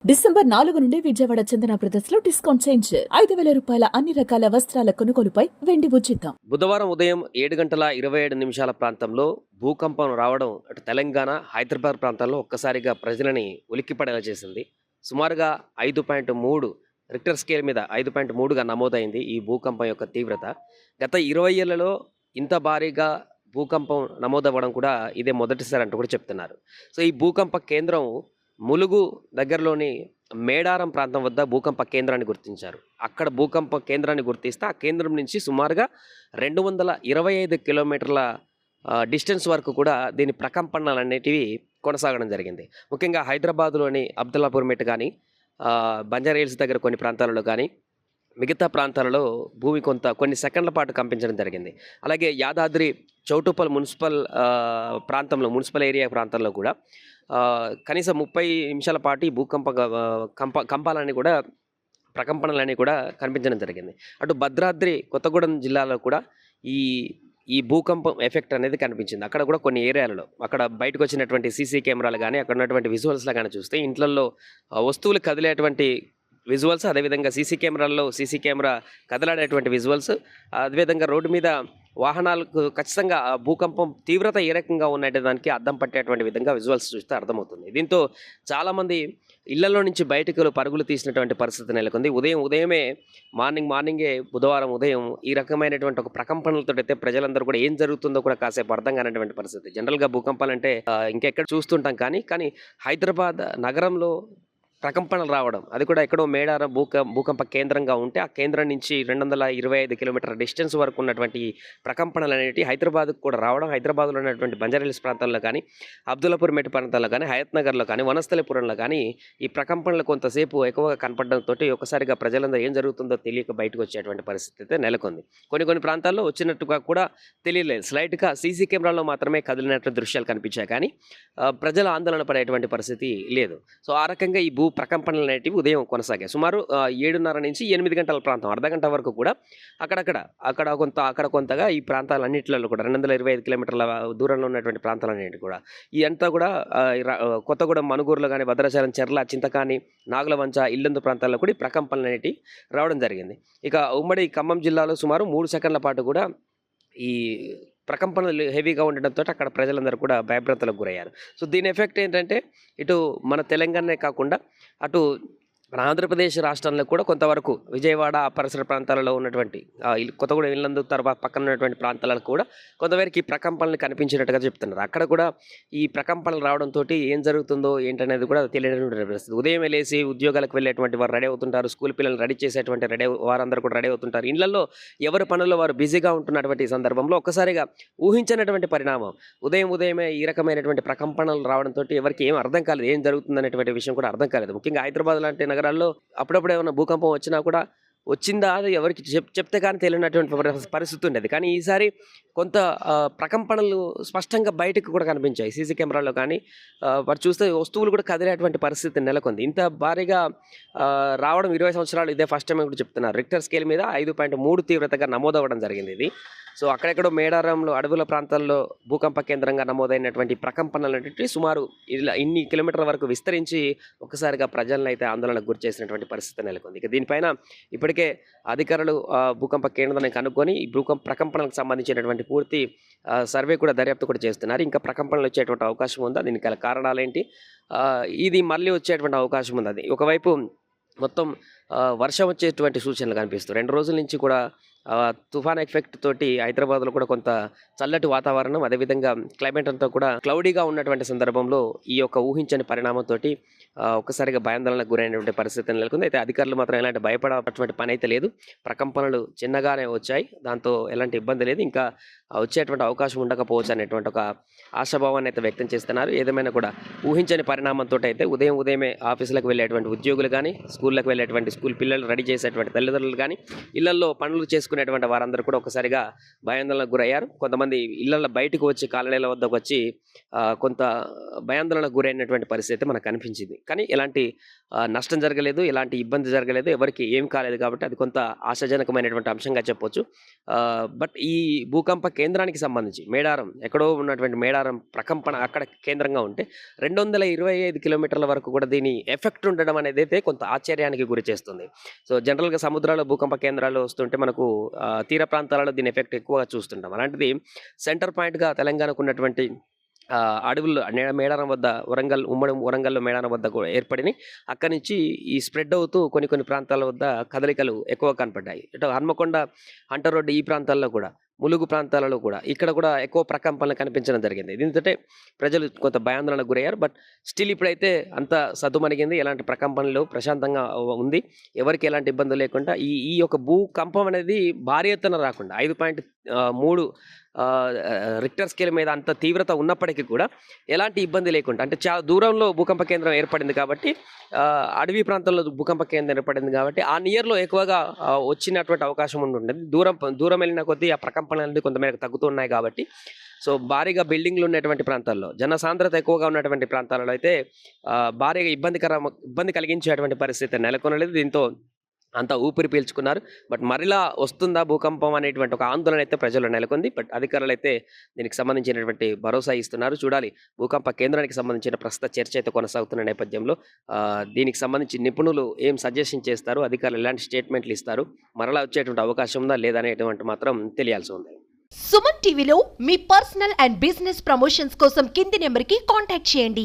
December 4 నుండి విజయవాడ చందన brothers లో discount change 5,000 రూపాయల అన్ని రకాల వస్త్రాల కొనుగోలుపై వెండి ఉచితం. బుధవారం ఉదయం 7:27 ప్రాంతంలో భూకంపం రావడం అటు తెలంగాణ, హైదరాబాద్ ప్రాంతాల్లో ఒక్కసారిగా ప్రజలని ఉలిక్కిపడేలా చేసింది. సుమారుగా 5.3 రిక్టర్ స్కేల్ మీద 5.3గా నమోదైంది ఈ భూకంపం యొక్క తీవ్రత. గత 20 ఏళ్లలో ఇంత భారీగా భూకంపం నమోదవ్వడం కూడా ఇదే మొదటిసారి అంటూ కూడా చెప్తున్నారు. సో ఈ భూకంప కేంద్రం ములుగు దగ్గరలోని మేడారం ప్రాంతం వద్ద భూకంప కేంద్రాన్ని గుర్తించారు. అక్కడ భూకంప కేంద్రాన్ని గుర్తిస్తే ఆ కేంద్రం నుంచి సుమారుగా 225 కిలోమీటర్ల డిస్టెన్స్ వరకు కూడా దీని ప్రకంపనలు అనేటివి కొనసాగడం జరిగింది. ముఖ్యంగా హైదరాబాద్లోని అబ్దుల్లాపూర్ మెట్ కానీ, బంజారా హిల్స్ దగ్గర కొన్ని ప్రాంతాలలో కానీ, మిగతా ప్రాంతాలలో భూమి కొన్ని సెకండ్ల పాటు కంపించడం జరిగింది. అలాగే Yadadri Choutuppal municipal municipal area ప్రాంతంలో కూడా కనీసం 30 నిమిషాల పాటు ఈ కంపాలన్నీ కూడా ప్రకంపనలన్నీ కూడా కనిపించడం జరిగింది. అటు భద్రాద్రి కొత్తగూడెం జిల్లాలో కూడా ఈ భూకంపం ఎఫెక్ట్ అనేది కనిపించింది. అక్కడ కూడా కొన్ని ఏరియాలలో అక్కడ బయటకు వచ్చినటువంటి సీసీ కెమెరాలు కానీ, అక్కడ ఉన్నటువంటి విజువల్స్లో కానీ చూస్తే ఇంట్లలో వస్తువులు కదిలేటువంటి విజువల్స్, అదేవిధంగా సీసీ కెమెరా కదలాడేటువంటి విజువల్స్, అదేవిధంగా రోడ్డు మీద వాహనాలకు ఖచ్చితంగా భూకంపం తీవ్రత ఏ రకంగా ఉన్నట్టే దానికి అద్దం పట్టేటువంటి విధంగా విజువల్స్ చూస్తే అర్థమవుతుంది. దీంతో చాలామంది ఇళ్లలో నుంచి బయటకు పరుగులు తీసినటువంటి పరిస్థితి నెలకొంది. ఉదయమే మార్నింగే బుధవారం ఉదయం ఈ రకమైనటువంటి ఒక ప్రకంపనలతో అయితే ప్రజలందరూ కూడా ఏం జరుగుతుందో కూడా కాసేపు అర్థం కానటువంటి పరిస్థితి. జనరల్గా భూకంపాలు అంటే ఇంకెక్కడ చూస్తుంటాం, కానీ హైదరాబాద్ నగరంలో ప్రకంపనలు రావడం, అది కూడా ఎక్కడో మేడారం భూకంప కేంద్రంగా ఉంటే ఆ కేంద్రం నుంచి 225 కిలోమీటర్ల డిస్టెన్స్ వరకు ఉన్నటువంటి ప్రకంపనలు అనేవి హైదరాబాద్కు కూడా రావడం, హైదరాబాద్లో ఉన్నటువంటి బంజారా హిల్స్ ప్రాంతాల్లో కానీ, అబ్దుల్లాపూర్ మెట్ ప్రాంతాల్లో కానీ, హయత్ నగర్లో కానీ, వనస్థలిపురంలో కానీ ఈ ప్రకంపనలు కొంతసేపు ఎక్కువగా కనపడడంతో ఒకసారిగా ప్రజలందరూ ఏం జరుగుతుందో తెలియక బయటకు వచ్చేటువంటి పరిస్థితి అయితే నెలకొంది. కొన్ని ప్రాంతాల్లో వచ్చినట్టుగా కూడా తెలియలేదు. స్లైట్గా సీసీ కెమెరాలో మాత్రమే కదిలినటువంటి దృశ్యాలు కనిపించాయి, కానీ ప్రజలు ఆందోళన పడేటువంటి పరిస్థితి లేదు. సో ఆ రకంగా ఈ ప్రకంపనలు అనేటివి ఉదయం కొనసాగాయి. సుమారు 7:30 నుంచి 8 గంటల ప్రాంతం, అర్ధగంట వరకు కూడా అక్కడ కొంతగా ఈ ప్రాంతాలన్నింటిలో కూడా 225 కిలోమీటర్ల దూరంలో ఉన్నటువంటి ప్రాంతాలన్నింటి కూడా ఈ అంతా కూడా కొత్తగూడెం, మనుగూరులో కానీ, భద్రాచలం, చెర్ల, చింతకాని, నాగులవంచ, ఇల్లందు ప్రాంతాల్లో కూడా ఈ ప్రకంపనలు అనేటివి రావడం జరిగింది. ఇక ఉమ్మడి ఖమ్మం జిల్లాలో సుమారు 3 సెకండ్ల పాటు కూడా ఈ ప్రకంపనలు హెవీగా ఉండడంతో అక్కడ ప్రజలందరూ కూడా భయభ్రాంతులకు గురయ్యారు. సో దీని ఎఫెక్ట్ ఏంటంటే ఇటు మన తెలంగాణనే కాకుండా అటు మన ఆంధ్రప్రదేశ్ రాష్ట్రంలో కూడా కొంతవరకు విజయవాడ పరిసర ప్రాంతాలలో ఉన్నటువంటి కొత్తగూడెం, ఇల్లందు తర్వాత పక్కన ఉన్నటువంటి ప్రాంతాలకు కూడా కొంతవరకు ఈ ప్రకంపనలు కనిపించినట్టుగా చెప్తున్నారు. అక్కడ కూడా ఈ ప్రకంపనలు రావడంతో ఏం జరుగుతుందో ఏంటనేది కూడా తెలియనటువంటి పరిస్థితి. ఉదయం లేసి ఉద్యోగాలకు వెళ్ళేటువంటి వారు రెడీ అవుతుంటారు, స్కూల్ పిల్లలు రెడీ చేసేటువంటి వారందరూ కూడా రెడీ అవుతుంటారు. ఇళ్లలో ఎవరి పనుల్లో వారు బిజీగా ఉంటున్నటువంటి సందర్భంలో ఒక్కసారిగా ఊహించినటువంటి పరిణామం ఉదయమే ఈ రకమైనటువంటి ప్రకంపనలు రావడంతో ఎవరికి ఏం అర్థం కాలేదు, ఏం జరుగుతుందనేటువంటి విషయం కూడా అర్థం కాలేదు. ముఖ్యంగా హైదరాబాద్ లాంటి నగరాల్లో అప్పుడప్పుడు ఏమైనా భూకంపం వచ్చినా కూడా వచ్చిందా అది ఎవరికి చెప్తే కానీ తెలియనటువంటి పరిస్థితి ఉండేది. కానీ ఈసారి కొంత ప్రకంపనలు స్పష్టంగా బయటకు కూడా కనిపించాయి సీసీ కెమెరాలో కానీ. వారు చూస్తే వస్తువులు కూడా కదిలేటువంటి పరిస్థితి నెలకొంది. ఇంత భారీగా రావడం 20 సంవత్సరాలు ఇదే ఫస్ట్ టైం కూడా చెప్తున్నారు. రిక్టర్ స్కేల్ మీద 5.3 తీవ్రతగా నమోదవ్వడం జరిగింది ఇది. సో అక్కడెక్కడో మేడారంలో అడవుల ప్రాంతాల్లో భూకంప కేంద్రంగా నమోదైనటువంటి ప్రకంపనలు అనేవి సుమారు ఇన్ని కిలోమీటర్ల వరకు విస్తరించి ఒక్కసారిగా ప్రజలను అయితే ఆందోళనకు గురి చేసినటువంటి పరిస్థితి నెలకొంది. ఇక దీనిపైన ఇప్పటికే అధికారులు భూకంప కేంద్రాన్ని కనుక్కొని ఈ ప్రకంపనలకు సంబంధించినటువంటి పూర్తి సర్వే కూడా దర్యాప్తు కూడా చేస్తున్నారు. ఇంకా ప్రకంపనలు వచ్చేటువంటి అవకాశం ఉందా, దీనికి కారణాలు ఏంటి, ఇది మళ్ళీ వచ్చేటువంటి అవకాశం ఉంది. అది ఒకవైపు మొత్తం వర్షం వచ్చేటువంటి సూచనలు కనిపిస్తాయి. 2 రోజుల నుంచి కూడా తుఫాన్ ఎఫెక్ట్ తోటి హైదరాబాద్లో కూడా కొంత చల్లటి వాతావరణం, అదేవిధంగా క్లైమేట్ అంతా కూడా క్లౌడీగా ఉన్నటువంటి సందర్భంలో ఈ యొక్క ఊహించని పరిణామంతో ఒక్కసారిగా భయాందోళనకు గురైనటువంటి పరిస్థితి నెలకొంది. అయితే అధికారులు మాత్రం ఎలాంటి భయపడేటువంటి పని అయితే లేదు. ప్రకంపనలు చిన్నగానే వచ్చాయి, దాంతో ఎలాంటి ఇబ్బంది లేదు, ఇంకా వచ్చేటువంటి అవకాశం ఉండకపోవచ్చు అనేటువంటి ఒక ఆశాభావాన్ని అయితే వ్యక్తం చేస్తున్నారు. ఏదేమైనా కూడా ఊహించని పరిణామంతో అయితే ఉదయమే ఆఫీసులకు వెళ్ళేటువంటి ఉద్యోగులు కానీ, స్కూళ్ళకు వెళ్ళేటువంటి స్కూల్ పిల్లలు రెడీ చేసేటువంటి తల్లిదండ్రులు కానీ, ఇళ్లలో పనులు చేసుకునేటువంటి వారందరూ కూడా ఒకసారిగా భయాందోళనకు గురయ్యారు. కొంతమంది ఇళ్లలో బయటకు వచ్చి కాలనీల వద్దకు వచ్చి కొంత భయాందోళనకు గురైనటువంటి పరిస్థితి మనకు కనిపించింది. కానీ ఎలాంటి నష్టం జరగలేదు, ఎలాంటి ఇబ్బంది జరగలేదు, ఎవరికి ఏం కాలేదు కాబట్టి అది కొంత ఆశాజనకమైనటువంటి అంశంగా చెప్పొచ్చు. బట్ ఈ భూకంప కేంద్రానికి సంబంధించి మేడారం ఎక్కడో ఉన్నటువంటి మేడారం ప్రకంపన అక్కడ కేంద్రంగా ఉంటే 225 కిలోమీటర్ల వరకు కూడా దీని ఎఫెక్ట్ ఉండడం అనేది అయితే కొంత ఆశ్చర్యానికి గురి చేస్తుంది. సో జనరల్గా సముద్రాల్లో భూకంప కేంద్రాలు వస్తుంటే మనకు తీర ప్రాంతాలలో దీని ఎఫెక్ట్ ఎక్కువగా చూస్తుంటాం. అలాంటిది సెంటర్ పాయింట్గా తెలంగాణకు ఉన్నటువంటి అడవుల్లో మేడారం వద్ద ఉమ్మడి వరంగల్లో మేడారం వద్ద కూడా ఏర్పడినాయి. అక్కడి నుంచి ఈ స్ప్రెడ్ అవుతూ కొన్ని ప్రాంతాల వద్ద కదలికలు ఎక్కువ కనపడ్డాయి. ఇటు హన్మకొండ, హంటర్ రోడ్డు ఈ ప్రాంతాల్లో కూడా, ములుగు ప్రాంతాలలో కూడా ఇక్కడ కూడా ఎక్కువ ప్రకంపనలు కనిపించడం జరిగింది. దీంతో ప్రజలు కొంత భయాందోళనకు గురయ్యారు. బట్ స్టిల్ ఇప్పుడైతే అంత సద్దుమణిగింది, ఎలాంటి ప్రకంపనలు ప్రశాంతంగా ఉంది, ఎవరికి ఎలాంటి ఇబ్బందులు లేకుండా ఈ యొక్క భూకంపం అనేది భారీ ఎత్తున రాకుండా 5.3 రిక్టర్ స్కేల్ మీద అంత తీవ్రత ఉన్నప్పటికీ కూడా ఎలాంటి ఇబ్బంది లేకుండా, అంటే చాలా దూరంలో భూకంప కేంద్రం ఏర్పడింది కాబట్టి, అడవి ప్రాంతంలో భూకంప కేంద్రం ఏర్పడింది కాబట్టి ఆ నియర్లో ఎక్కువగా వచ్చినటువంటి అవకాశం ఉంటుంది. దూరం వెళ్ళిన కొద్దీ ఆ ప్రకంపనలు అనేది కొంతమేరకు తగ్గుతున్నాయి కాబట్టి, సో భారీగా బిల్డింగ్లు ఉన్నటువంటి ప్రాంతాల్లో, జనసాంద్రత ఎక్కువగా ఉన్నటువంటి ప్రాంతాలలో అయితే భారీగా ఇబ్బంది కలిగించేటువంటి పరిస్థితి నెలకొనలేదు. దీంతో అంతా ఊపిరి పీల్చుకున్నారు. బట్ మరలా వస్తుందా భూకంపం అనేటువంటి ఒక ఆందోళన అయితే ప్రజల్లో నెలకొంది. బట్ అధికారులు అయితే దీనికి సంబంధించినటువంటి భరోసా ఇస్తున్నారు. చూడాలి, భూకంప కేంద్రానికి సంబంధించిన ప్రస్తుత చర్చ అయితే కొనసాగుతున్న నేపథ్యంలో దీనికి సంబంధించి నిపుణులు ఏం సజెషన్ చేస్తారు, అధికారులు ఎలాంటి స్టేట్మెంట్లు ఇస్తారు, మరలా వచ్చేటువంటి అవకాశం ఉందా లేదా అనేటువంటి మాత్రం తెలియాల్సి ఉంది. సుమన్ టీవీలో మీ పర్సనల్ అండ్ బిజినెస్ ప్రమోషన్స్ కోసం కింది నెంబర్కి కాంటాక్ట్ చేయండి.